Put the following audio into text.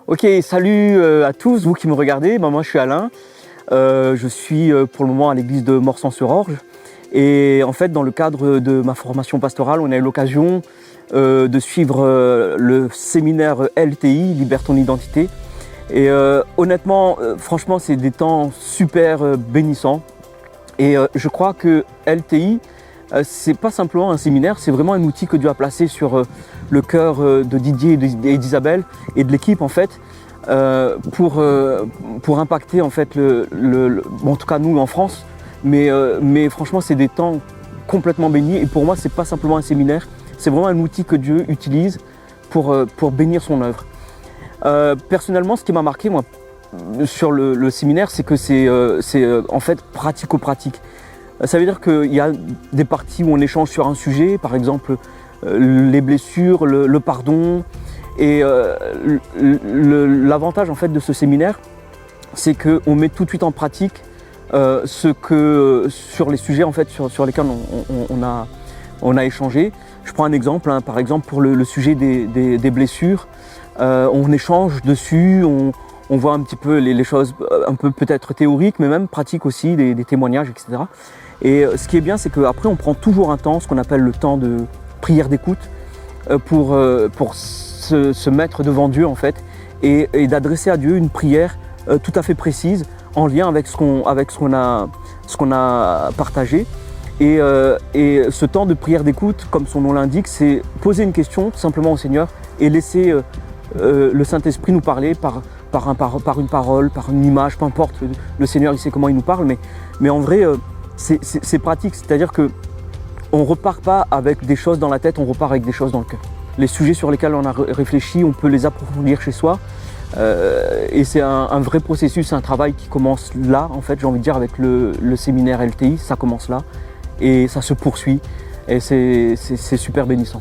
Ok, salut à tous, vous qui me regardez. Moi je suis Alain, je suis pour le moment à l'église de Morsan-sur-Orge. Et en fait, dans le cadre de ma formation pastorale, on a eu l'occasion de suivre le séminaire LTI, Libère ton identité. Et honnêtement, franchement, c'est des temps super bénissants. Et je crois que LTI, c'est pas simplement un séminaire, c'est vraiment un outil que Dieu a placé sur le cœur de Didier et d'Isabelle et de l'équipe en fait, pour impacter en fait bon, en tout cas nous en France, mais franchement c'est des temps complètement bénis et pour moi c'est pas simplement un séminaire, c'est vraiment un outil que Dieu utilise pour bénir son œuvre. Personnellement, ce qui m'a marqué moi sur le séminaire, c'est que c'est en fait pratico-pratique. Ça veut dire qu'il y a des parties où on échange sur un sujet, par exemple les blessures, le pardon. Et l'avantage en fait de ce séminaire, c'est qu'on met tout de suite en pratique sur les sujets en fait, sur lesquels on a échangé. Je prends un exemple, hein, par exemple pour le sujet des blessures, on échange dessus, on voit un petit peu les choses un peu peut-être théoriques, mais même pratiques aussi, des témoignages, etc. Et ce qui est bien, c'est qu'après, on prend toujours un temps, ce qu'on appelle le temps de prière d'écoute, pour se mettre devant Dieu, en fait, et d'adresser à Dieu une prière tout à fait précise, en lien avec ce qu'on a partagé. Et ce temps de prière d'écoute, comme son nom l'indique, c'est poser une question tout simplement au Seigneur et laisser le Saint-Esprit nous parler par une parole, par une image, peu importe, le Seigneur il sait comment il nous parle, mais en vrai c'est pratique, c'est-à-dire qu'on ne repart pas avec des choses dans la tête, on repart avec des choses dans le cœur. Les sujets sur lesquels on a réfléchi, on peut les approfondir chez soi, et c'est un vrai processus, un travail qui commence là, en fait, j'ai envie de dire, avec le séminaire LTI, ça commence là, et ça se poursuit, et c'est super bénissant.